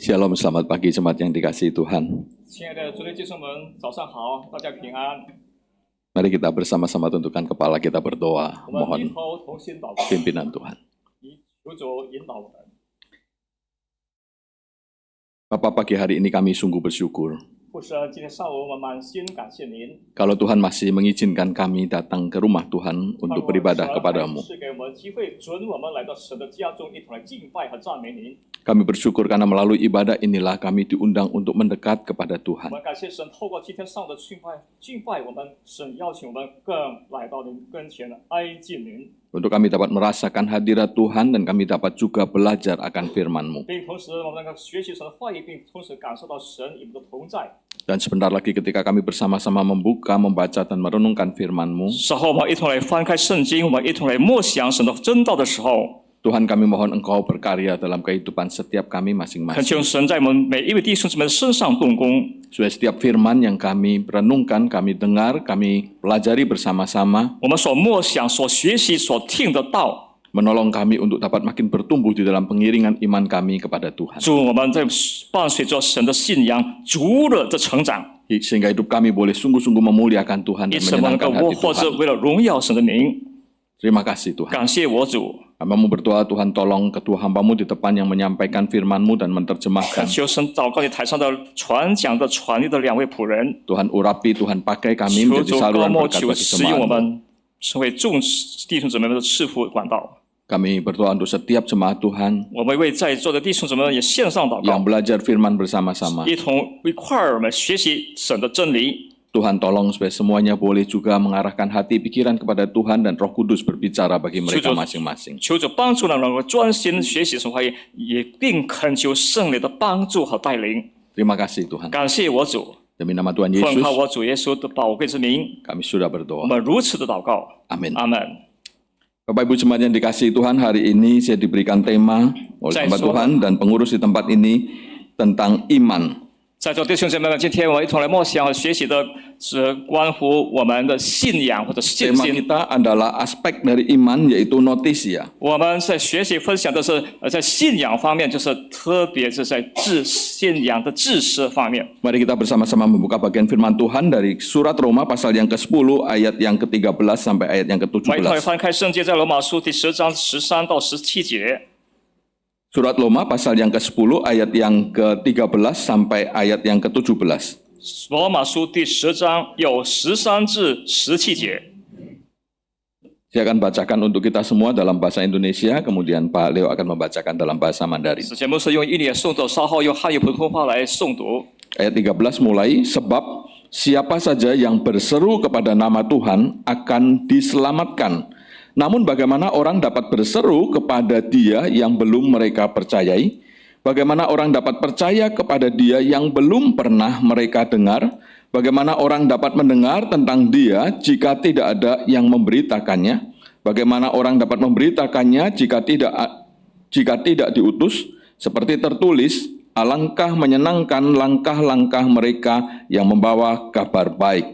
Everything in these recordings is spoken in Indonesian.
Shalom, selamat pagi jemaat yang dikasihi Tuhan. 亲爱的主内弟兄们，早上好，大家平安。 Mari kita bersama-sama tundukkan kepala kita berdoa, 我们低 mohon 头同心祷告， pimpinan Tuhan. 以求主引导我们。 Bapak, pagi hari ini kami sungguh bersyukur 父神，今天上午我们满心感谢您， kalau Tuhan masih mengizinkan kami datang ke rumah Tuhan untuk beribadah 神 kepadamu. 是给我们机会，准我们来到神的家中，一同来敬拜和赞美您。 Kami bersyukur karena melalui ibadah inilah kami diundang untuk mendekat kepada 我 Tuhan. 们感谢神，透过今天上午的敬拜，我们神邀请我们更来到您跟前，挨近您， Untuk kami dapat merasakan hadirat Tuhan dan kami dapat juga belajar akan firman-Mu. 并同时我们能够学习神的话语，并同时感受到神与我们的同在。 Dan sebentar lagi ketika kami bersama-sama membuka, membaca, dan merenungkan firman-Mu, 稍后我们一同来翻开圣经，我们一同来默想神的真道的时候， Tuhan kami mohon Engkau berkarya dalam kehidupan setiap kami 恳 masing-masing. 求神在我们每一位弟兄姊妹的身上动工， Supaya setiap firman yang kami renungkan, kami dengar, kami pelajari bersama-sama, 我们所默想、所学习、所听的道， menolong kami untuk dapat makin bertumbuh di dalam pengiringan iman kami kepada Tuhan. 祝我们在伴随着神的信仰逐日的成长， Sehingga hidup kami boleh sungguh-sungguh memuliakan Tuhan 以 dan 此我们能够 menyenangkan hati 或者 Tuhan. 为了荣耀神的名。 Terima kasih Tuhan. 感谢我主， Hamba-Mu berdoa Tuhan tolong kedua hamba-Mu di depan yang menyampaikan firman-Mu dan 恳 menerjemahkan. 求神祷告你台上的传讲的传译的两位仆人， Tuhan urapi, Tuhan pakai kami 求 menjadi 主高 saluran 莫 berkat 求 bagi 使用我 jemaat-Mu. 们成为众弟兄姊妹们的赐福管道。 Kami berdoa untuk setiap jemaat Tuhan 我们为在座的弟兄姊妹们也献上祷 yang 告， belajar firman bersama-sama. 一同一块儿我们学习神的真理。 Tuhan tolong supaya semuanya boleh juga mengarahkan hati pikiran kepada Tuhan dan Roh Kudus berbicara bagi mereka Sujud. masing-masing. 求主帮助呢，能够专心学习神话语，也并恳求圣灵的帮助和带领。 Terima kasih Tuhan. 感谢我主， Demi nama Tuhan 奉靠 Yesus, 我主耶稣的宝贵之名， kami sudah 我 berdoa. 们如此的祷告。 Amin. 阿门。 Bapak Ibu jemaat yang dikasihi Tuhan, hari ini saya diberikan tema oleh hamba Tuhan dan pengurus di tempat ini tentang iman. 在座弟兄姐妹们，今天我们一同来默想和学习的是关乎我们的信仰或者信 Tema 心。 kita adalah aspek dari iman yaitu noticia. 我们在学习分享的是在信仰方面，就是特别是在信仰的知识方面。 Mari kita bersama-sama membuka bagian firman Tuhan dari surat Roma pasal yang ke-10 ayat yang ke-13 sampai ayat yang 我们一同来 ke-17. 翻开圣经，在罗马书第10章13到17节。 Surat Roma pasal yang ke-10 ayat yang ke-13 sampai ayat yang ke-17. 罗马书第10章有13至17节。 Saya akan bacakan untuk kita semua dalam bahasa Indonesia, kemudian Pak Leo akan membacakan dalam bahasa Mandarin. 此节目是用印尼诵读，稍后用汉语普通话来诵读。 Ayat 13 mulai, sebab siapa saja yang berseru kepada nama Tuhan akan diselamatkan. Namun bagaimana orang dapat berseru kepada Dia yang belum mereka percayai? Bagaimana orang dapat percaya kepada Dia yang belum pernah mereka dengar? Bagaimana orang dapat mendengar tentang Dia jika tidak ada yang memberitakannya? Bagaimana orang dapat memberitakannya jika tidak diutus? Seperti tertulis, alangkah menyenangkan langkah-langkah mereka yang membawa kabar baik.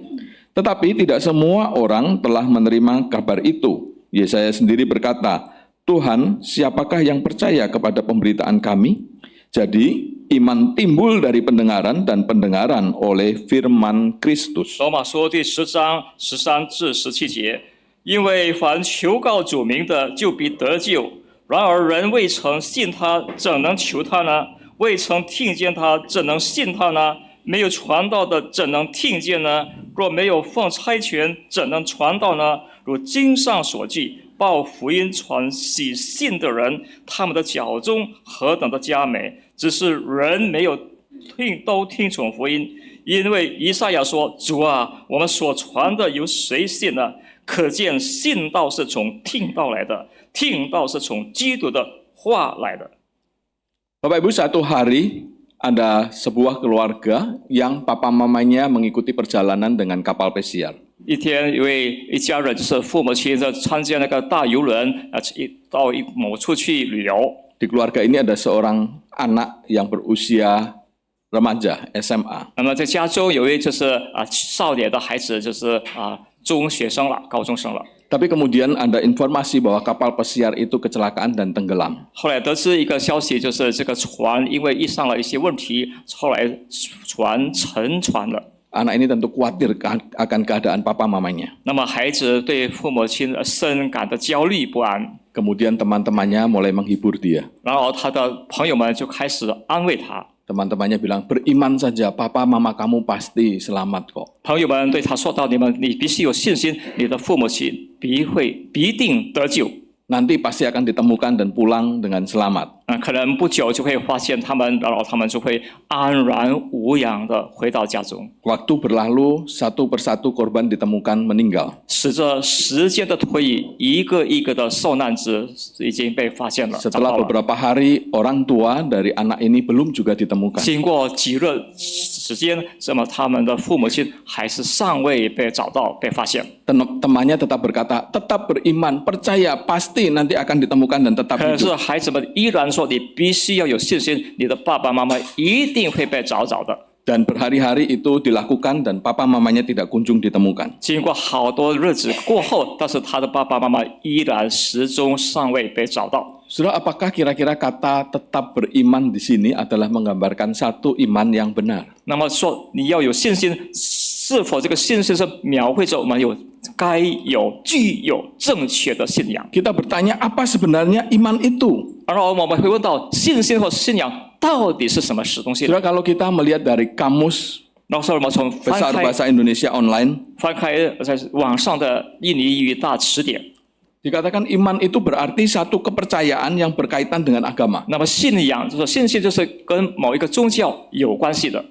Tetapi tidak semua orang telah menerima kabar itu. Yesaya sendiri berkata, Tuhan, siapakah yang percaya kepada pemberitaan kami? Jadi, iman timbul dari pendengaran dan pendengaran oleh firman Kristus. 罗马书第10章13至17节，因为凡求告主名的，就必得救。然而人未曾信他，怎能求他呢？未曾听见他，怎能信他呢？没有传道的，怎能听见呢？若没有奉差遣，怎能传道呢？如经上所记，报福音传喜信的人，他们的脚中何等的佳美！只是人没有都听从福音，因为以赛亚说：“主啊，我们所传的有谁信呢？”可见信道是从听道来的，听道是从基督的话来的。 Bapak Ibu, satu hari ada sebuah keluarga yang papa mamanya mengikuti perjalanan dengan kapal pesiar. 一天，一家人就是父母亲在参加那个大游轮到某处去旅游。 Di keluarga ini ada seorang anak yang berusia remaja SMA. 那么在家中有一位就是少年的孩子，就是中学生了，高中生了。Tapi kemudian ada informasi bahwa kapal pesiar itu kecelakaan dan tenggelam. 后来得知一个消息，就是这个船因为遇上了一些问题，后来船沉船了。 Anak ini tentu khawatir akan keadaan papa mamanya. 那么孩子对父母亲深感的焦虑不安， Kemudian teman-temannya mulai menghibur dia. 然后他的朋友们就开始安慰他。 Teman-temannya bilang, beriman saja, papa mama kamu pasti selamat kok. 朋友们对他说道：“你必须有信心，你的父母亲必定得救。 Nanti pasti akan ditemukan dan pulang dengan selamat. 可能不久就会发现他们，然后他们就会安然无恙的回到家中。 Waktu berlalu, satu persatu korban ditemukan meninggal. 随着时间的推移，一个一个的受难者已经被发现了。 Setelah beberapa hari, orang tua dari anak ini belum juga ditemukan. 经过几日时间，那么他们的父母亲还是尚未被找到、被发现。 Temannya tetap berkata, tetap beriman, percaya, pasti nanti akan ditemukan dan tetap 可是 hidup. 孩子们依然说：“你必须要有信心，你的爸爸妈妈一定会被找的。” Dan berhari-hari itu dilakukan dan papa mamanya tidak kunjung ditemukan. 经过好多日子过后，但是他的爸爸妈妈依然始终尚未被找到。 Saudara, apakah kira-kira kata tetap beriman di sini adalah menggambarkan satu iman yang benar? 那么说你要有信心，是否这个信心是描绘着我们具有正确的信仰？ Kita bertanya, apa sebenarnya iman itu? 然后我们会问到信心或信仰到底是什么东西？ Saudara, kalau kita melihat dari kamus 然后我们从 Besar Bahasa Indonesia Online, 翻开在网上的印尼语大词典， dikatakan iman itu berarti satu kepercayaan yang berkaitan dengan agama. 那么信仰就是信心，就是跟某一个宗教有关系的。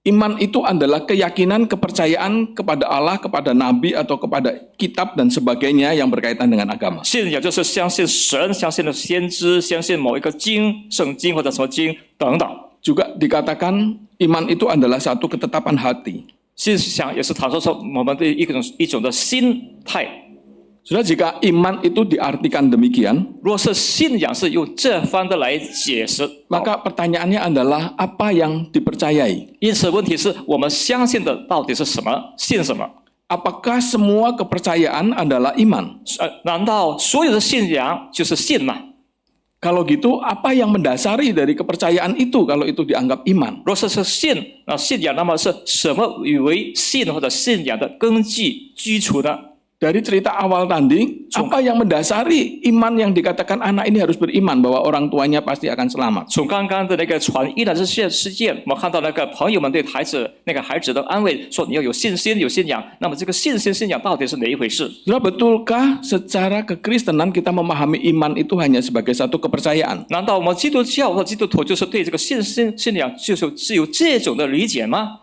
Iman itu adalah keyakinan, kepercayaan kepada Allah, kepada Nabi, atau kepada kitab dan sebagainya yang berkaitan dengan agama. 信仰就是相信神，相信的先知，相信某一个圣经或者什么经等等。 Juga dikatakan iman itu adalah satu ketetapan hati. 信仰也是谈说我们的一种的心态。 Saudara, jika iman itu diartikan demikian, 若是信仰是用这番的来解释， maka pertanyaannya adalah apa yang dipercayai? 因此问题是我们相信的到底是什么？信什么？ Apakah semua kepercayaan adalah iman? 难道所有的信仰就是信吗？ Kalau gitu, apa yang mendasari dari kepercayaan itu kalau itu dianggap iman? 若是信，那信仰那么是什么为信或者信仰的根基础呢？ Dari cerita awal tadi, apa yang mendasari iman yang dikatakan anak ini harus beriman bahwa orang tuanya pasti akan selamat? 从刚刚的那个传依然是事件，我们看到那个朋友们对孩子的安慰，说你要有信心、有信仰。那么这个信仰到底是哪一回事？ Saudara, betulkah secara kekristenan kita memahami iman itu hanya sebagai satu kepercayaan? 难道我们基督教或基督徒就是对这个信仰是有这种的理解吗？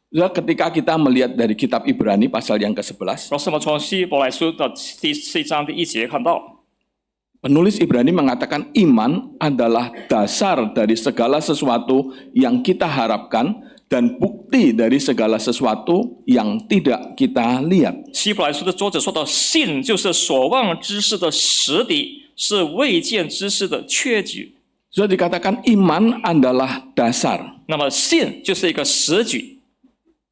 Saudara, ketika kita melihat dari kitab Ibrani pasal yang ke-11, 老师，我们从希伯来书的第4章第1节看到， penulis Ibrani mengatakan iman adalah dasar dari segala sesuatu yang kita harapkan dan bukti dari segala sesuatu yang tidak kita lihat. 希伯来书的作者说到，信就是所望之事的实底，是未见之事的确据。 Sudah dikatakan iman adalah dasar. 那么信就是一个实据。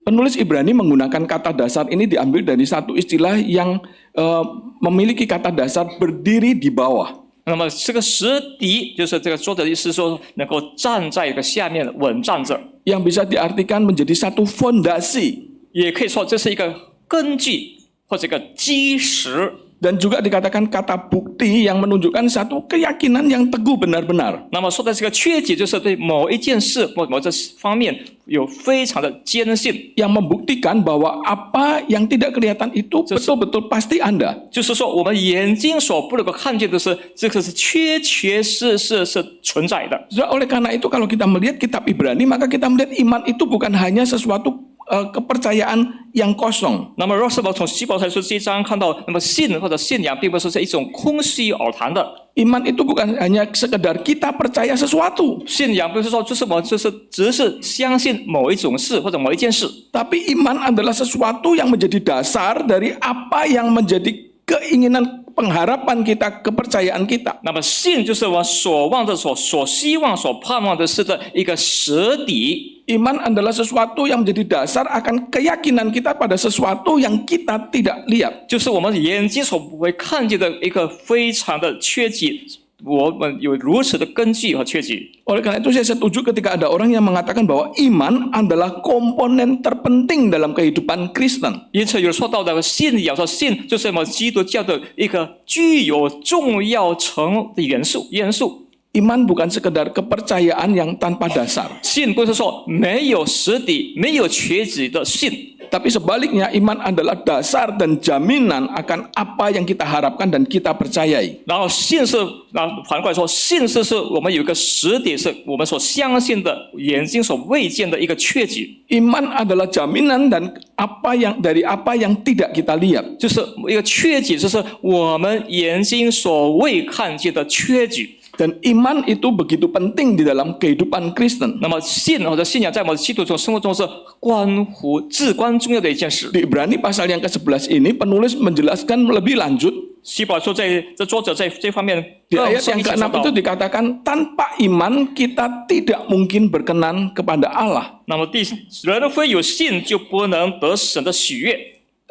Penulis Ibrani menggunakan kata dasar ini diambil dari satu istilah yang memiliki kata dasar berdiri di bawah. 那么这个实底就是这个作者的意思说，能够站在一个下面稳站着， Yang bisa diartikan menjadi satu fondasi. 也可以说这是一个根据或者一个基石。 Dan juga dikatakan kata bukti yang menunjukkan satu keyakinan yang teguh benar-benar. 那么说的这个确据，就是对某一件事或某这方面有非常的坚信， Yang membuktikan bahwa apa yang tidak kelihatan itu betul-betul pasti ada. 就是说我们眼睛所不能够看见的是，这个是确实存在的。 Oleh karena itu kalau kita melihat kitab Ibrani, maka kita melihat iman itu bukan hanya sesuatu kepercayaan yang kosong. 那么，若是我从希伯来书这一章看到，那么信或者信仰，并不是一种空虚而谈的。 Iman itu bukan hanya sekedar kita percaya sesuatu. 信仰不是说只是相信某一种事或者某一件事， Tapi iman adalah sesuatu yang menjadi dasar dari apa yang menjadi keinginan pengharapan kita, kepercayaan kita. 那么信就是我们所望的、所希望、所盼望的事的一个实底。 Iman adalah sesuatu yang menjadi dasar akan keyakinan kita pada sesuatu yang kita tidak lihat. 就是我们眼睛所不会看见的一个非常的确据，我们有如此的根据和确据。 Oleh karena itu saya setuju ketika ada orang yang mengatakan bahwa iman adalah komponen terpenting dalam kehidupan Kristen. 因此有人说到的信仰，说信就是我们基督教的一个具有重要成的元素。 Iman bukan sekedar kepercayaan yang tanpa dasar. 信不是说没有实底、没有确据的信， Tapi sebaliknya iman adalah dasar dan jaminan akan apa yang kita harapkan dan kita percayai. 然后信是，反过来说，信是我们有一个实底，是我们所相信的、眼睛所未见的一个确据， Iman adalah jaminan dan dari apa yang tidak kita lihat. 就是一个确据，就是我们眼睛所未看见的确据。 Dan iman itu begitu penting di dalam kehidupan Kristen. 那么信或者信仰在我们基督徒生活中是至关重要的一件事。 Di Ibrani pasal yang ke-11 ini penulis menjelaskan lebih lanjut. 希伯来书作者在这方面 Di ayat yang ke-6 itu dikatakan tanpa iman kita tidak mungkin berkenan kepada Allah. 那么人非有信就不能得神的喜悦。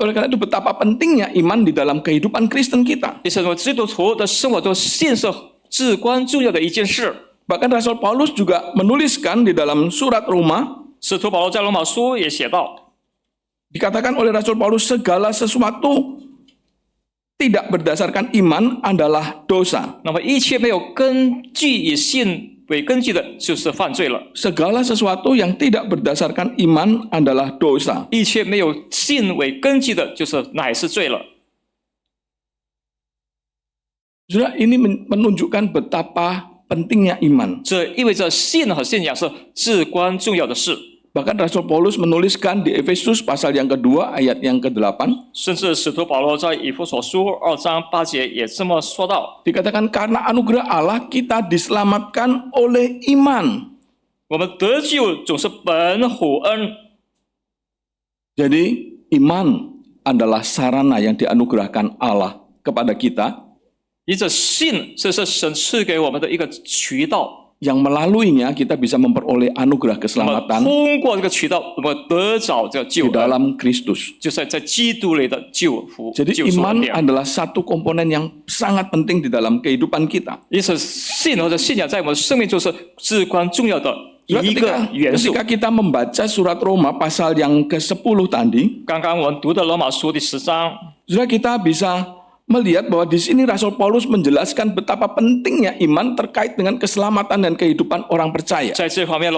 Oleh karena itu betapa pentingnya iman di dalam kehidupan Kristen kita. 因此，我们基督徒的生活中，信是至关重要的一件事。 Bahkan Rasul Paulus juga menuliskan di dalam surat Roma, 使徒保罗在罗马书也写道， dikatakan oleh Rasul Paulus segala sesuatu tidak berdasarkan iman adalah dosa. 那么一切没有根据以信为根据的，就是犯罪了。 Segala sesuatu yang tidak berdasarkan iman adalah dosa. 一切没有信为根据的，就是乃是罪了。 Saudara, ini menunjukkan betapa pentingnya iman. 这意味着信和信仰是至关重要的事。 Bahkan Rasul Paulus menuliskan di Efesus pasal yang kedua ayat yang ke-8. 甚至使徒保罗在以弗所书2章8节也这么说道： Dikatakan karena anugerah Allah kita diselamatkan oleh iman. 我们得救总是本乎恩。 Jadi iman adalah sarana yang dianugerahkan Allah kepada kita. 因此，信这是神赐给我们的一个渠道。 Yang melaluinya kita bisa memperoleh anugerah 那么 keselamatan 通过这个渠道，我们得着这个救 di 恩， dalam Kristus. 就是在基督里的救赎。 Jadi 救赎恩 iman 典。 adalah satu komponen yang sangat penting di dalam kehidupan kita. 因此，信或者信仰在我们生命中是至关重要的一个元素。 Ketika kita membaca surat Roma pasal yang ke-10 tadi, 刚刚我们读的罗马书第10章， saudara kita bisa melihat bahwa di sini Rasul Paulus menjelaskan betapa pentingnya iman terkait dengan keselamatan dan kehidupan orang percaya. 在这方面，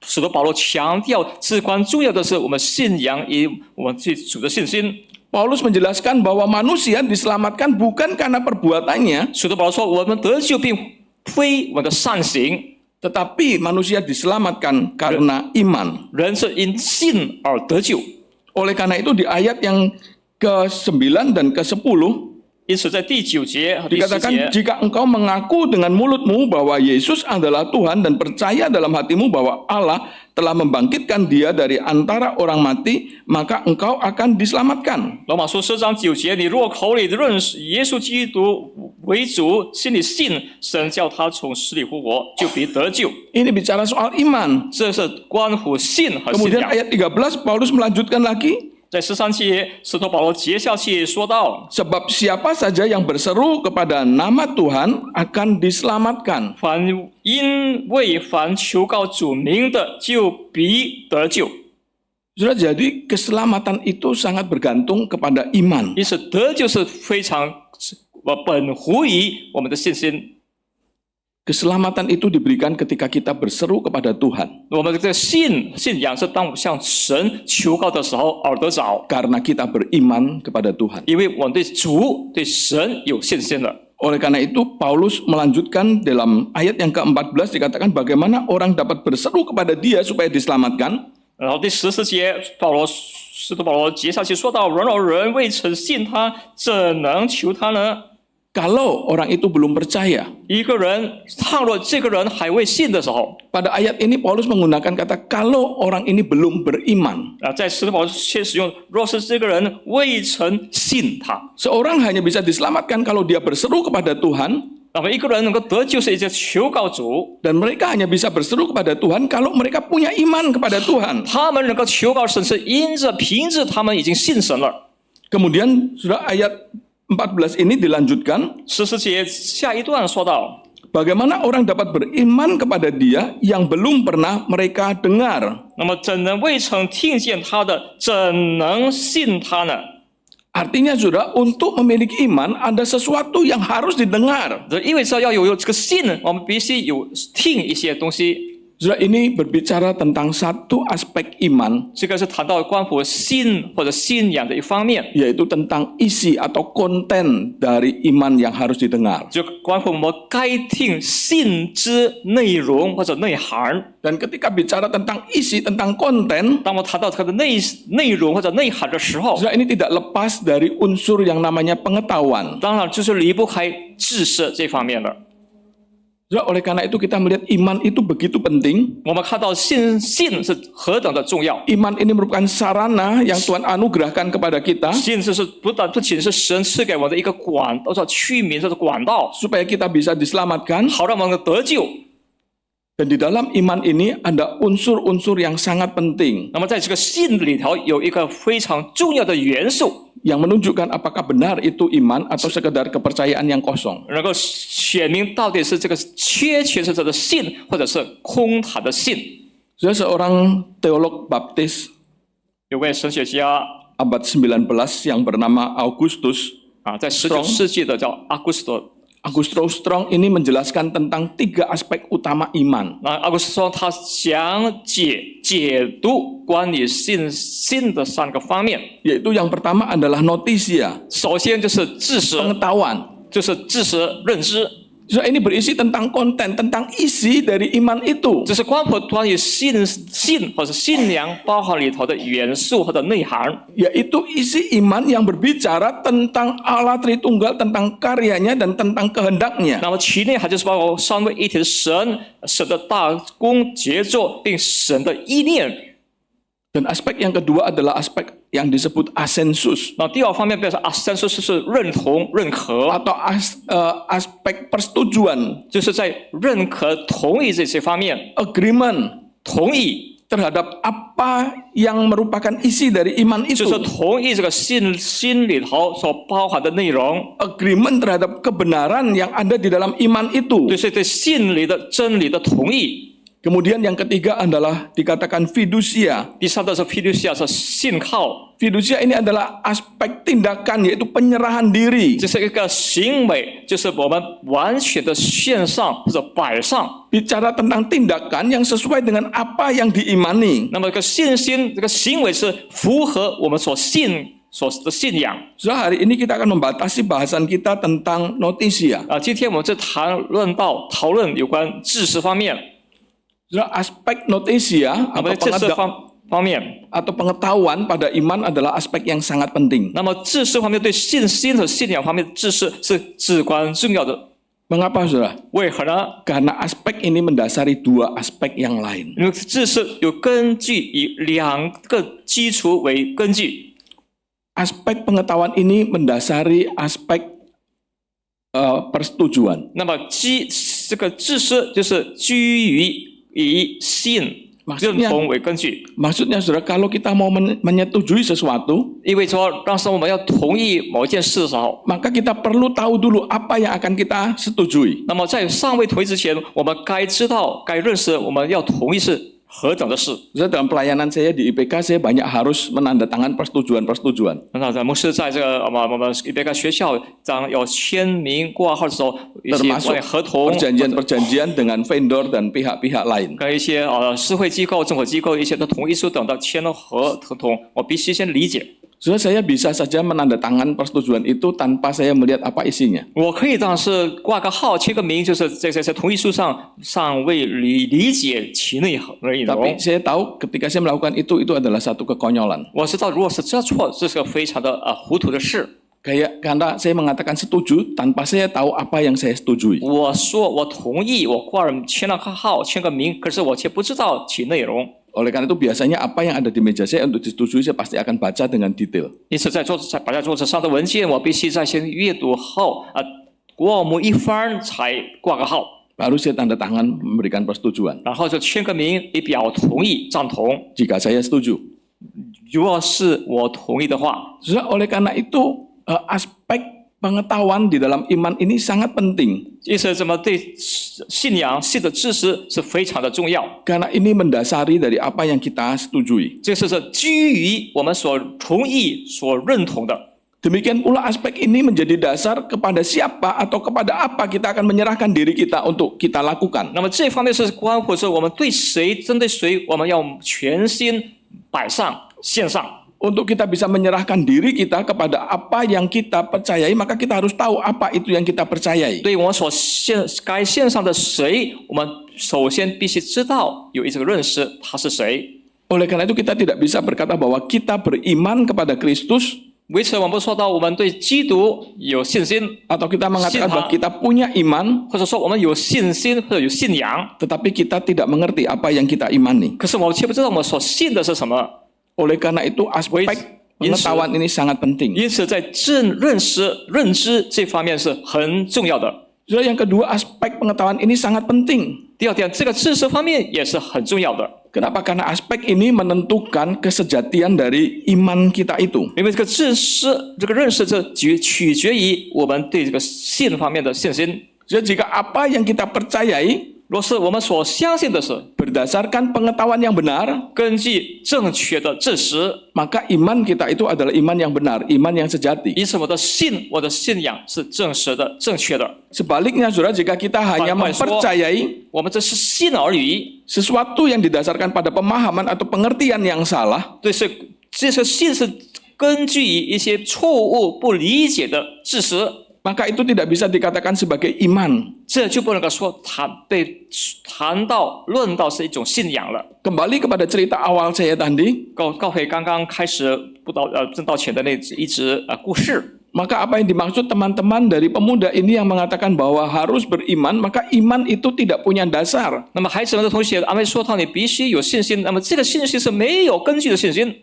使徒保罗强调至关重要的是我们信仰以我们对主的信心。 Paulus menjelaskan bahwa manusia diselamatkan bukan karena perbuatannya, 使徒保罗说，我们得救并非我们的善行， tetapi manusia diselamatkan karena iman. 人是因信而得救。 Oleh karena itu di ayat yang ke-9 dan ke-10, 因此，在第9节和第10 dikatakan 节， jika engkau mengaku dengan mulutmu bahwa Yesus adalah Tuhan dan percaya dalam hatimu bahwa Allah telah membangkitkan dia dari antara orang mati, maka engkau akan diselamatkan. 罗马书10章9节，你若口里认识耶稣基督为主，心里信神叫他从死里复活，就必得救。 Ini bicara soal iman. 这是关乎信和信 Kemudian 仰。 ayat 13 Paulus melanjutkan lagi, 在13节，使徒保罗接下去说道： sebab siapa saja yang berseru kepada nama Tuhan akan diselamatkan. 凡因为凡求告主名的，就必得救。 Saudara, jadi keselamatan itu sangat bergantung kepada iman. 因此，得救是非常本乎于我们的信心。 Keselamatan itu diberikan ketika kita berseru kepada Tuhan. 我们的信仰是当我们向神求告的时候而得着， Karena kita beriman kepada Tuhan. 因为我们对主、对神有信心了。 Oleh karena itu Paulus melanjutkan dalam ayat yang ke-14 dikatakan bagaimana orang dapat berseru kepada dia supaya diselamatkan. 然后第14节，使徒保罗接下去说到：人若人未曾信他，怎能求他呢？ kalau orang itu belum percaya. 一个人倘若这个人还未信的时候， Pada ayat ini Paulus menggunakan kata kalau orang ini belum beriman. 在使徒保罗却使用，若是这个人未曾信他， Seorang hanya bisa diselamatkan kalau dia berseru kepada Tuhan, 那么一个人能够得救是一些求告主， dan mereka hanya bisa berseru kepada Tuhan kalau mereka punya iman kepada Tuhan. 他们能够求告神是凭着他们已经信神了。 Kemudian sudah ayat 14 ini dilanjutkan, 14节下一段说到， bagaimana orang dapat beriman kepada dia yang belum pernah mereka dengar. 那么怎能未曾听见他的，怎能信他呢？ Artinya sudah untuk memiliki iman ada sesuatu yang harus didengar. 这意味着要有这个信，我们必须有听一些东西。 Sudah ini berbicara tentang satu aspek iman, 这个是谈到关乎信或者信仰的一方面， yaitu tentang isi atau konten dari iman yang harus didengar. 就关乎我们该听信之内容或者内涵。 Dan ketika bicara tentang isi, tentang konten, 当我谈到它的内容或者内涵的时候， sudah ini tidak lepas dari unsur yang namanya pengetahuan. 当然就是离不开知识这方面的。 Sudah, oleh karena itu kita melihat iman itu begitu penting. 我们看到信是何等的重要， Iman ini merupakan sarana yang Tuhan anugerahkan kepada kita 信是不仅是神赐给我们的一个或者器皿，这是管道， supaya kita bisa diselamatkan. 好让我们得救。 Dan di dalam iman ini ada unsur-unsur yang sangat penting 那么在这个信里头有一个非常重要的元素， yang menunjukkan apakah benar itu iman atau sekedar kepercayaan yang kosong. 能够显明到底是这个确实的信，或者是空谈的信。 Sudah, seorang teolog baptis 有位神学家 abad 19 yang bernama Augustus 在19世纪的叫阿古斯多。 Augustus Strong ini menjelaskan tentang 3 aspek utama iman. 那阿古斯说他讲解读关于信的3个方面， Yaitu yang pertama adalah notisia, 首先就是知识， pengetahuan. 就是知识认知， Sudah, ini berisi tentang konten, tentang isi dari iman itu. 这是关乎关于信或者信仰包含里头的元素或者内涵。 Yaitu isi iman yang berbicara tentang Allah Tritunggal, tentang karyanya dan tentang kehendaknya. 那么其内涵就是包括三位一体的神的大功杰作，并神的意念。 Dan aspek yang kedua adalah aspek yang disebut asensus 那第二方面表示sensus是认同、认可， atau aspek persetujuan, 就是在认可、同意这些方面， agreement 同意 terhadap apa yang merupakan isi dari iman 就 itu. 是同意这个信里头所包含的内容， Agreement terhadap kebenaran yang ada di dalam iman itu. 就是对信里的真理的同意。 Kemudian yang ketiga adalah dikatakan fiducia. 第三个是 fiducia 是信靠， Fiducia ini adalah aspek tindakan, yaitu penyerahan diri. 这是一个行为，就是我们完全的献上或者摆上。 Bicara tentang tindakan yang sesuai dengan apa yang diimani. 那么这个信心，这个行为是符合我们所的信仰。 Sudah, hari ini kita akan membatasi bahasan kita tentang notisia. 今天我们讨论有关知识方面， Sudah, aspek notisia 那么在知识方面， atau pengetahuan pada iman adalah aspek yang sangat penting. 那么知识方面对信心和信仰方面的知识是至关重要的。 Mengapa, saudara? 为何呢？ Karena aspek ini mendasari 2 aspek yang lain. 因为知识有根据，以2个基础为根据。 Aspek pengetahuan ini mendasari aspek persetujuan. 那么这个知识就是基于以信认同为根据。 Maksudnya, saudara, kalau kita mau menyetujui sesuatu, 意味着当时我们要同意某一件事的时候， maka kita perlu tahu dulu apa yang akan kita setujui. 那么在尚未同意之前，我们该知道、该认识我们要同意是何等的事。 Dalam pelayanan saya di IPK, saya banyak harus menandatangan persetujuan-persetujuan. 那牧师在这个我们一边学校当要签名挂号的时候，一些 Termasuk 合同、 perjanjian-perjanjian dengan vendor dan pihak-pihak lain. 跟一些社会机构、政府机构一些的同意书等的签了合同，我必须先理解。 Saudara, saya bisa saja menandatangan persetujuan itu tanpa saya melihat apa isinya. 我可以当是挂个号、签个名，就是在同意书上尚未理解其内容。 Tapi saya tahu ketika saya melakukan itu adalah satu kekonyolan. 我知道，如果是这错，这是个非常的糊涂的事。Karena saya mengatakan setuju tanpa saya tahu apa yang saya setujui. 我说我同意，我挂了签了个号，签个名，可是我却不知道其内容。 Oleh karena itu biasanya apa yang ada di meja saya untuk disetujui saya pasti akan baca dengan detail. 因此，摆在桌子上的文件，我必须在先阅读后过目一番才挂个号， Baru saya tanda tangan memberikan persetujuan 然后就签个名以表同意赞同。 jika saya setuju. 如果是我同意的话， Oleh karena itu aspek pengetahuan di dalam iman ini sangat penting. 因此，怎么对信仰、信的知识是非常的重要。 Karena ini mendasari dari apa yang kita setujui. 这是基于我们所同意、所认同的。 Demikian pula aspek ini menjadi dasar kepada siapa atau kepada apa kita akan menyerahkan diri kita untuk kita lakukan. 那么这方面是关乎着我们对谁、针对谁，我们要全心摆上、献上。 Untuk kita bisa menyerahkan diri kita kepada apa yang kita percayai, maka kita harus tahu apa itu yang kita percayai. 对我们该献上的谁，我们首先必须知道有这个认识，他是谁。 Oleh karena itu kita tidak bisa berkata bahwa kita beriman kepada Kristus 为此，我们说到我们对基督有信心， atau kita mengatakan bahwa kita punya iman, 或者说我们有信心或者有信仰， tetapi kita tidak mengerti apa yang kita imani. 可是我们却不知道我们所信的是什么。 Oleh karena itu aspek pengetahuan ini sangat penting. 因此，在认知这方面是很重要的。 Yang kedua, aspek pengetahuan ini sangat penting. 第二点，这个知识方面也是很重要的。 Kenapa? Karena aspek ini menentukan kesejatian dari iman kita itu. 因为这个知识、这个认识，这取决于我们对这个信方面的信心。 Jadi jika apa yang kita percayai 若是我们所相信的是 berdasarkan pengetahuan yang benar, 根据正确的知识， maka iman kita itu adalah iman yang benar, iman yang sejati. 因此我的信仰是正实的、正确的。 Sebaliknya, saudara, jika kita hanya mempercayai 我们这是信而已， sesuatu yang didasarkan pada pemahaman atau pengertian yang salah, 对，这些信是根据一些错误、不理解的知识， maka itu tidak bisa dikatakan sebagai iman. 这就不能够说论到是一种信仰了。 Kembali kepada cerita awal saya tadi, 告会刚刚开始正道前的那一直故事。 maka apa yang dimaksud teman-teman dari pemuda ini yang mengatakan bahwa harus beriman, maka iman itu tidak punya dasar. 那么孩子们的同学安慰说到你必须有信心，那么这个信心是没有根据的信心。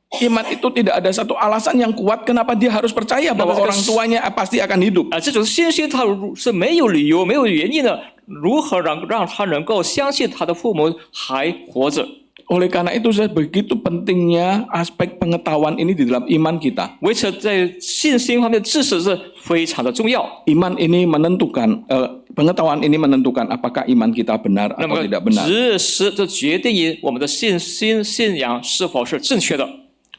Iman itu tidak ada satu alasan yang kuat kenapa dia harus percaya bahwa orang tuanya pasti akan hidup. 这种信心它是没有理由、没有原因的，如何让他能够相信他的父母还活着？ Oleh karena itu, begitu pentingnya aspek pengetahuan ini di dalam iman kita. 为此，在信心方面，知识是非常的重要。 Iman ini menentukan, pengetahuan ini menentukan apakah iman kita benar 那 atau 么 tidak benar. 知识就决定于我们的信心、信仰是否是正确的。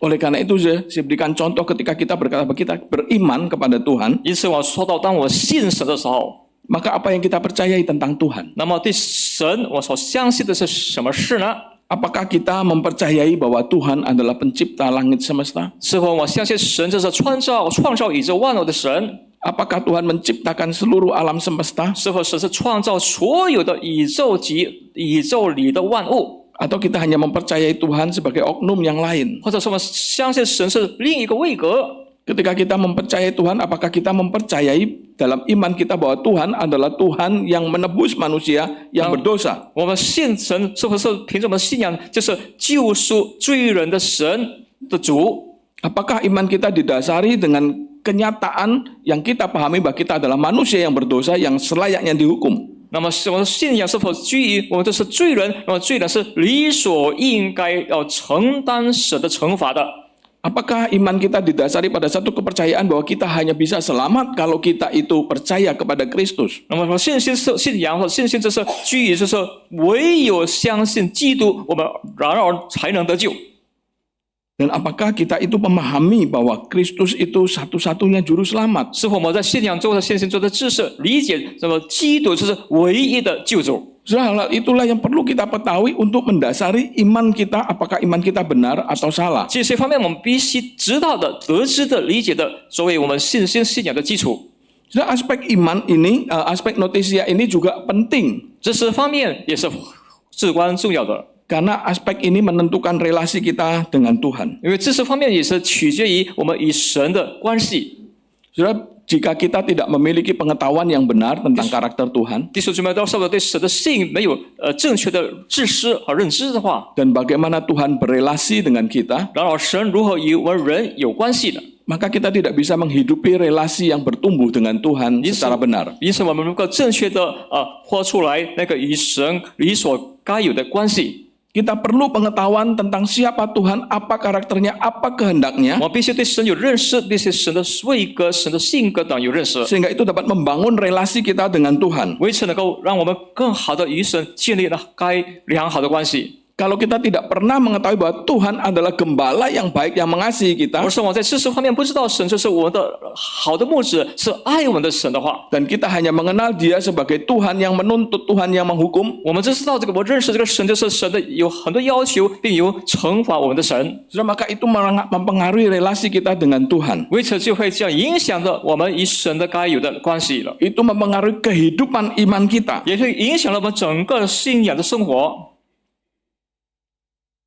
Oleh karena itu, saya berikan contoh ketika kita berkata bahwa kita beriman kepada Tuhan, 因此，我说到，当我信神的时候， maka apa yang kita percayai tentang Tuhan? 那么对神我所相信的是什么事呢？ Apakah kita mempercayai bahwa Tuhan adalah pencipta langit semesta? 是否我相信神这是创造宇宙万物的神？ Apakah Tuhan menciptakan seluruh alam semesta? 是否神是创造所有的宇宙里的万物？ Atau kita hanya mempercayai Tuhan sebagai oknum yang lain? 或者是我们相信神是另一个位格？ Ketika kita mempercayai Tuhan, apakah kita mempercayai dalam iman kita bahwa Tuhan adalah Tuhan yang menebus manusia yang berdosa? 我们信神是不是凭着我们的信仰，就是救赎罪人的神的主？ Apakah iman kita didasari dengan kenyataan yang kita pahami bahwa kita adalah manusia yang berdosa yang selayaknya dihukum? 那么我们的信仰是否基于我们这是罪人，那么罪人是理所应该要承担神的惩罚的？ Apakah iman kita didasari pada satu kepercayaan bahwa kita hanya bisa selamat kalau kita itu percaya kepada Kristus? 那么信仰或信心，这是基于就是唯有相信基督，我们然而才能得救。 Dan apakah kita itu memahami bahwa Kristus itu satu-satunya juru selamat? 是否我们在信仰中的信心中的知识理解，那么基督就是唯一的救主？ Hal itulah yang perlu kita ketahui untuk mendasari iman kita, apakah iman kita benar atau salah. 这些方面我们必须知道的、得知的、理解的，作为我们信仰的基础。 Aspek iman ini, aspek notesia ini juga penting. 知识方面也是至关重要的， Karena aspek ini menentukan relasi kita dengan Tuhan. 因为知识方面也是取决于我们与神的关系。Saudara, jika kita tidak memiliki pengetahuan yang benar tentang karakter Tuhan 弟兄姊妹，到时候对神的性没有正确的知识和认知的话， dan bagaimana Tuhan berelasi dengan kita, 然而神如何与我们人有关系的， maka kita tidak bisa menghidupi relasi yang bertumbuh dengan Tuhan secara benar. 因此我们能够正确的活出来那个与神理所该有的关系。 Kita perlu pengetahuan tentang siapa Tuhan, apa karakternya, apa kehendaknya, 我必须对神有认识，对神的位格、神的性格等有认识， sehingga itu dapat membangun relasi kita dengan Tuhan. 为此能够让我们更好的与神建立了该良好的关系。 Kalau kita tidak pernah mengetahui bahwa Tuhan adalah gembala yang baik yang mengasihi kita, 而是我在知识方面不知道神就是我们的好的牧者，是爱我们的神的话， dan kita hanya mengenal Dia sebagai Tuhan yang menuntut, Tuhan yang menghukum, 我们只知道这个，我认识这个神就是神的有很多要求，并有惩罚我们的神。 saudara, maka itu mempengaruhi relasi kita dengan Tuhan. 为此就会这样影响着我们与神的该有的关系了， Itu mempengaruhi kehidupan iman kita. 也会影响了我们整个信仰的生活。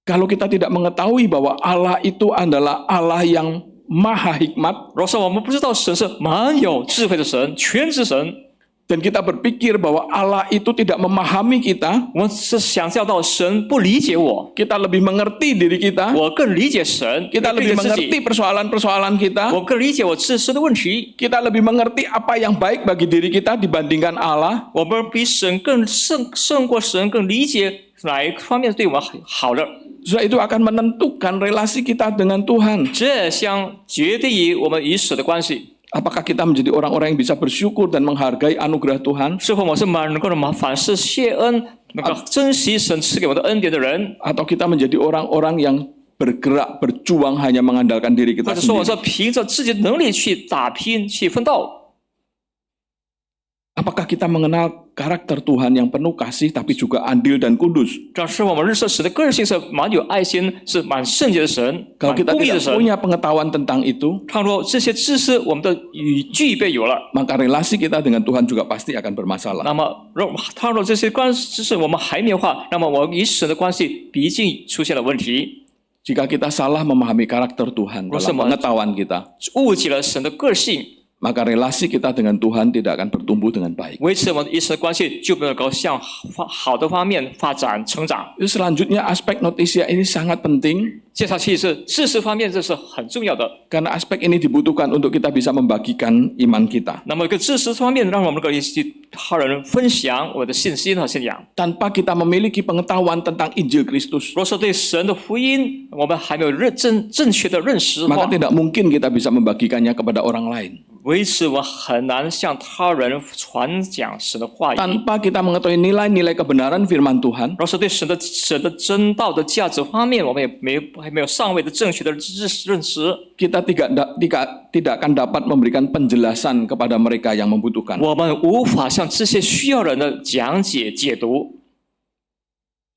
Kalau kita tidak mengetahui bahwa Allah itu adalah Allah yang maha hikmat, 若是我们不知道神是满有智慧的神、全知神， dan kita berpikir bahwa Allah itu tidak memahami kita, 我们是想象到神不理解我， kita lebih mengerti diri kita, 我更理解神， kita 更理 lebih 解自 mengerti 己， persoalan-persoalan kita, 我更理解我自身的问题， kita lebih mengerti apa yang baik bagi diri kita dibandingkan Allah, 我们比神更胜过神，更理解哪一方面对我们好的。 Saudara, itu akan menentukan relasi kita dengan Tuhan. 这将决定于我们与神的关系。 Apakah kita menjadi orang-orang yang bisa bersyukur dan menghargai anugerah Tuhan, 是否我是能够凡事谢恩，能够珍惜神赐给我的恩典的人， atau kita menjadi orang-orang yang bergerak, berjuang hanya mengandalkan diri 或 kita 者说我 sendiri? 是凭着自己的能力去打拼、去奋斗？ Apakah kita mengenal karakter Tuhan yang penuh kasih tapi juga adil dan kudus? 这是我们认识神的个性是蛮有爱心、是蛮圣洁的神、 Kalau 蛮 kita 公义的 tidak 神。 punya pengetahuan tentang itu, 倘若这些知识我们的具备有了， maka relasi kita dengan Tuhan juga pasti akan bermasalah. 那么倘若这些知识我们还没有的话，那么我与神的关系毕竟出现了问题。 Jika kita salah memahami karakter Tuhan dalam pengetahuan kita, 误解了神的个性， maka relasi kita dengan Tuhan tidak akan bertumbuh dengan baik. 维持我们与神的关系就不能够向好的方面发展成长。 Selanjutnya aspek notisia ini sangat penting 接下去是知识方面，这是很重要的。 karena aspek ini dibutuhkan untuk kita bisa membagikan iman kita. 那么，一个知识方面，让我们可以去他人分享我的信心和信仰。 Tanpa kita memiliki pengetahuan tentang Injil Kristus, 若说对神的福音我们还没有正确的认识的 maka 话， tidak mungkin kita bisa membagikannya kepada orang lain. 维持我们很难向他人传讲神的话语。 Tanpa kita mengetahui nilai-nilai kebenaran firman Tuhan, 若是对神的真道的价值方面，我们也还没有尚未的正确的认识， kita tidak akan dapat memberikan penjelasan kepada mereka yang membutuhkan. 我们无法向这些需要人的讲解解读。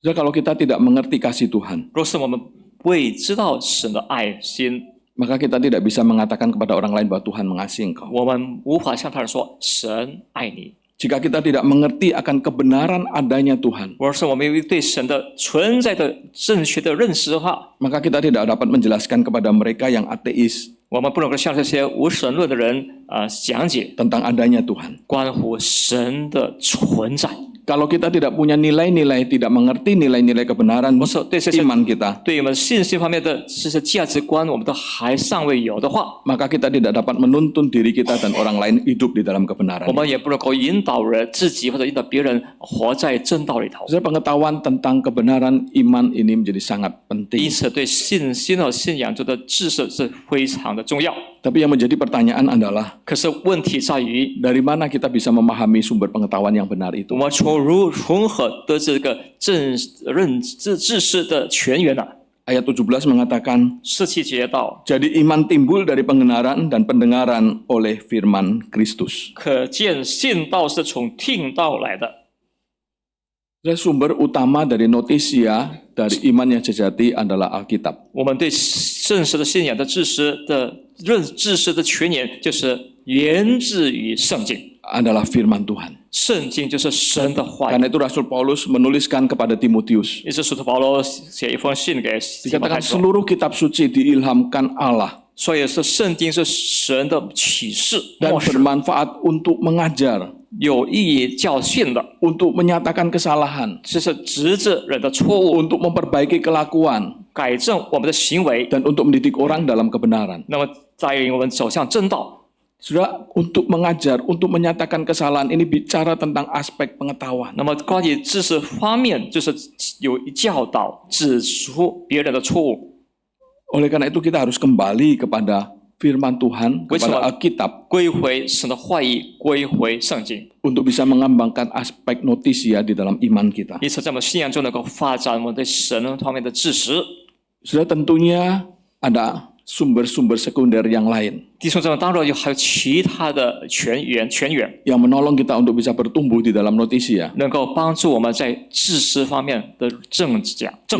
Jadi kalau kita tidak mengerti kasih Tuhan, 若是我们未知道神的爱心， maka kita tidak bisa mengatakan kepada orang lain bahwa Tuhan mengasihi engkau. 我们无法向他人说神爱你。 Jika kita tidak mengerti akan kebenaran adanya Tuhan, 若是我们有对神的存在的正确的认识的话， maka kita tidak dapat menjelaskan kepada mereka yang ateis 我们不能够向这些无神论的人讲解 tentang adanya Tuhan. 关乎神的存在。 Kalau kita tidak punya nilai-nilai, tidak mengerti nilai-nilai kebenaran iman kita, 对我们信心方面的这些价值观，我们都还尚未有的话， maka kita tidak dapat menuntun diri kita dan orang lain hidup di dalam kebenaran. 我们也不能够引导人自己或者引导别人活在正道里头。 Jadi pengetahuan tentang kebenaran iman ini menjadi sangat 因 penting. 此，对信心和信仰中的知识是非常的重要。 Tapi yang menjadi pertanyaan adalah, 可是问题在于， dari mana kita bisa memahami sumber pengetahuan yang benar 我 itu? 们从何得知这个知识的泉源呢？ Ayat 17 mengatakan, 17节道， jadi iman timbul dari pengenaran dan pendengaran oleh firman Kristus. 可见信道是从听道来的。 Jadi sumber utama dari notisia, dari iman yang sejati adalah Alkitab. 我们对正式的信仰的知识的泉源，就是源自于圣经。 Adalah firman Tuhan. 圣经就是神的话语。 Karena itu Rasul Paulus menuliskan kepada Timotius, 也是使徒保罗写一封信给提摩太 dikatakan 说， seluruh kitab suci diilhamkan Allah 所以是圣经是神的启示， dan 默示， bermanfaat untuk mengajar, 有意义教训的， untuk menyatakan kesalahan, 这是直指人的错误， untuk memperbaiki kelakuan, 改正我们的行为， dan untuk mendidik orang dalam kebenaran. 那么带领我们走向正道。 Saudara, untuk mengajar, untuk menyatakan kesalahan ini bicara tentang aspek pengetahuan. 那么关于知识方面，就是有教导指出别人的错误。 Oleh karena itu kita harus kembali kepada firman Tuhan, kepada Alkitab 归回神的话语，归回圣经， untuk bisa mengembangkan aspek notisia di dalam iman kita. 因此在我们信仰中能够发展我们对神方面的知识。 Saudara, tentunya ada sumber-sumber sekunder yang lain 弟兄姊妹，当然还有其他的泉源， yang menolong kita untuk bisa bertumbuh di dalam notisia, 能够帮助我们在知识方面的增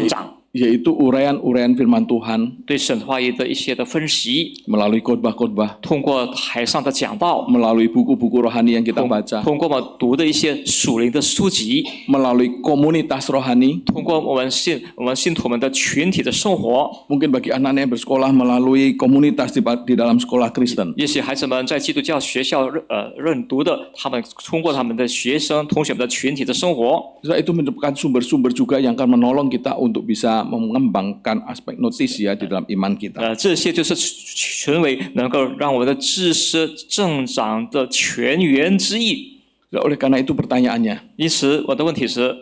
长， yaitu uraian-uraian firman Tuhan 对神话语的一些的分析， melalui khotbah-khotbah, 通过台上的讲道， melalui buku-buku rohani yang kita baca, 通过我们读的一些属灵的书籍， melalui komunitas rohani, 通过我们信徒们的群体的生活。 mungkin bagi anak-anak yang bersekolah melalui komunitas di dalam sekolah Kristen. 也许孩子们在基督教学校认读的，他们通过他们的学生同学们的群体的生活， Saudara, itu merupakan sumber-sumber juga yang akan menolong kita untuk bisa mengembangkan aspek notisia di dalam iman kita. 这些就是成为能够让我们的知识增长的泉源之一。 Oleh karena itu pertanyaannya, 因此，我的问题是，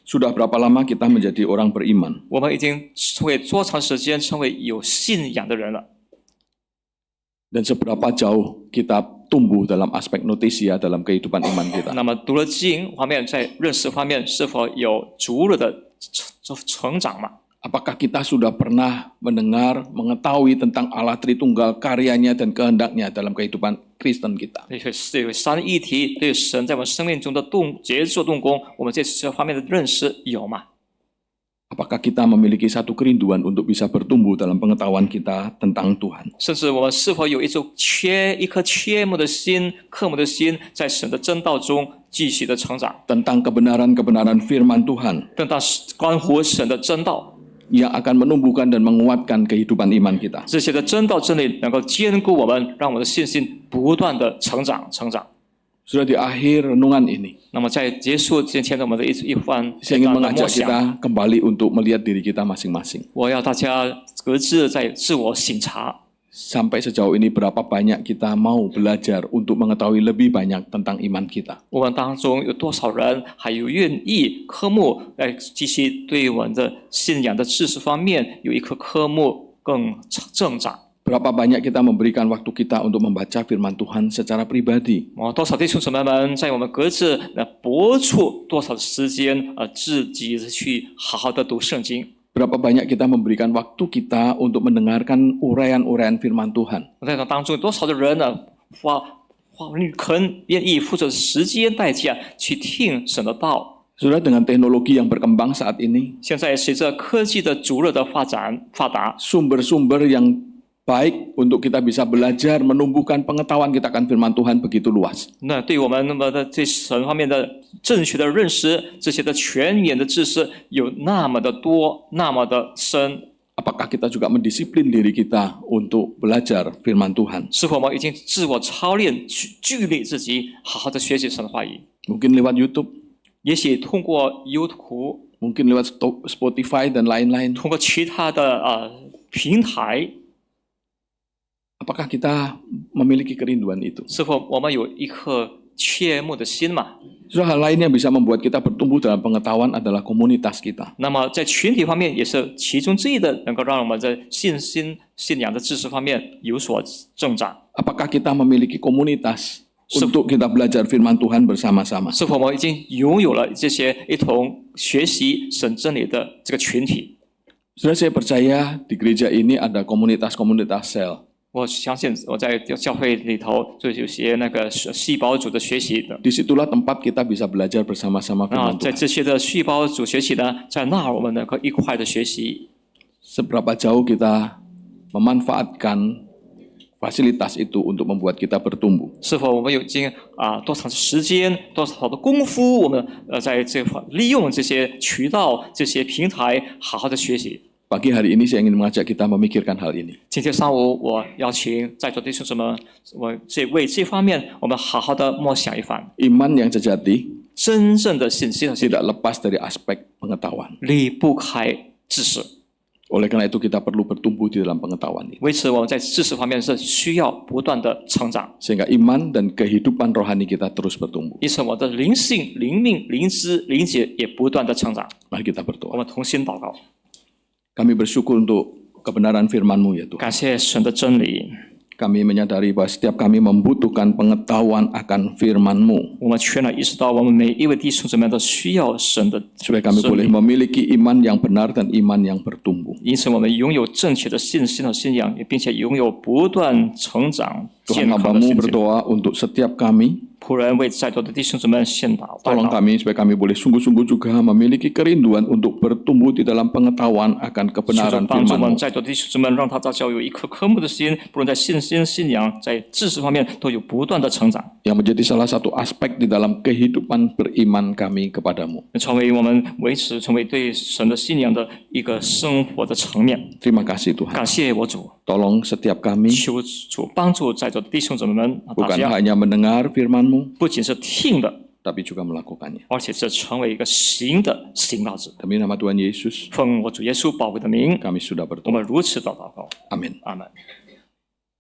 sudah berapa lama kita menjadi orang beriman? 我们已经成为多长时间成为有信仰的人了？ Dan seberapa jauh kita tumbuh dalam aspek notisia dalam kehidupan iman kita? 那么读了经方面，在认识方面是否有足了的成长嘛？ Apakah kita sudah pernah mendengar, mengetahui tentang Allah Tritunggal, karyanya dan kehendaknya dalam kehidupan Kristen kita? 对三一体，对神在我们生命中的杰作动工，我们这方面的认识有吗？ Apakah kita memiliki satu kerinduan untuk bisa bertumbuh dalam pengetahuan kita tentang Tuhan? 甚至我们是否有一颗切慕的心、渴慕的心，在神的真道中继续的成长， Tentang kebenaran-kebenaran firman Tuhan 等到关乎神的真道， yang akan menumbuhkan dan menguatkan kehidupan iman kita. 这些的真道真理能够坚固我们，让我们的信心不断的成长。 Sudah di akhir renungan ini, 那么在结束今天的我们的一番 saya ingin 的默 mengajak 想， kita kembali untuk melihat diri kita masing-masing. 我要大家各自在自我省察。 Sampai sejauh ini berapa banyak kita mau belajar untuk mengetahui lebih banyak tentang iman kita. 我们当中有多少人还有愿意科目来继续对我们的信仰的知识方面有一颗科目更增长？ Berapa banyak kita memberikan waktu kita untuk membaca firman Tuhan secara pribadi. 多少弟兄姊妹们在我们各自拨出多少时间自己去好好的读圣经？ Berapa banyak kita memberikan waktu kita untuk mendengarkan uraian-uraian firman Tuhan. 在当中多少的人愿意付出时间代价去听神的道？ Saudara, dengan teknologi yang berkembang saat ini, 现在随着科技的逐日的发达， sumber-sumber yang baik untuk kita bisa belajar menumbuhkan pengetahuan kita akan firman Tuhan begitu luas. 那对我们的这神方面的正确的认识，这些的全面的知识有那么的多，那么的深。 Apakah kita juga mendisiplin diri kita untuk belajar firman Tuhan? 是否我们已经自我操练、聚力自己，好好的学习神的话语？ Mungkin lewat YouTube, 也许通过 YouTube， mungkin lewat Spotify dan lain-lain. 通过其他的平台， Apakah kita memiliki kerinduan itu? 是否我们有一颗切慕的心嘛？ Saudara, hal lain yang bisa membuat kita bertumbuh dalam pengetahuan adalah komunitas kita. 那么在群体方面也是其中之一的，能够让我们在信仰的知识方面有所增长。 Apakah kita memiliki komunitas untuk kita belajar firman Tuhan bersama-sama? 是否我们已经拥有了这些一同学习神真理的这个群体？ Saudara, saya percaya di gereja ini ada komunitas-komunitas sel. 我相信我在教会里头就有些那个细胞组的学习的。 Disitulah tempat kita bisa belajar bersama-sama 啊， firman 在 Tuhan. 这些的细胞组学习呢，在那儿我们能够一块的学习。 Seberapa jauh kita memanfaatkan fasilitas itu untuk membuat kita bertumbuh. 是否我们已经多长的时间、多少的功夫，我们在这利用这些渠道、这些平台，好好的学习。Pagi hari ini saya ingin mengajak kita memikirkan hal ini. 今天上午，我邀请在座弟兄姊妹们，为这方面，我们好好的默想一番。 Iman yang sejati 真正的信心和信 tidak lepas dari aspek pengetahuan. 离不开知识， Oleh karena itu kita perlu bertumbuh di dalam pengetahuan ini. 为此我们在知识方面是需要不断的成长。 Sehingga iman dan kehidupan rohani kita terus bertumbuh. 因此，我的灵性、灵命、灵知、灵解也不断的成长。 Mari kita 我 berdoa. 们同心祷告， Kami bersyukur untuk kebenaran firman-Mu ya Tuhan. 感谢神的真理。 Kami menyadari bahwa setiap kami membutuhkan pengetahuan akan firman-Mu. 我们全然意识到，我们每一位弟兄姊妹都需要神的 Supaya kami 真 boleh 理。 memiliki iman yang benar dan iman yang bertumbuh. 因此，我们拥有正确的信心和信仰，并且拥有不断成长、 Tuhan 健康的 hamba-Mu 信心。 berdoa untuk setiap kami. 仆人为在座的弟兄姊妹献祷，代 Tolong 祷。 kami supaya kami boleh sungguh-sungguh juga memiliki kerinduan untuk bertumbuh di dalam pengetahuan akan 求主 kebenaran 帮助我 firman-Mu. 们在座的弟兄姊妹，让他造就有一颗渴慕的心，不论在信心、信仰、在知识方面都有不断的成长， Yang menjadi salah satu aspek di dalam kehidupan beriman kami kepadamu. 成为我们维持、成为对神的信仰的一个生活的层面。 Terima kasih Tuhan. 感谢我主， Tolong setiap kami 求主帮助在座的弟兄姊妹们，大 bukan 家 hanya mendengar firman-Mu, 不仅是听的， tapi juga melakukannya. 而且是成为一个行的行道者。 Demi nama Tuhan Yesus, 奉我主耶稣宝贵的名， kami sudah 我 berdoa. 们如此的祷告， Amin. 阿门。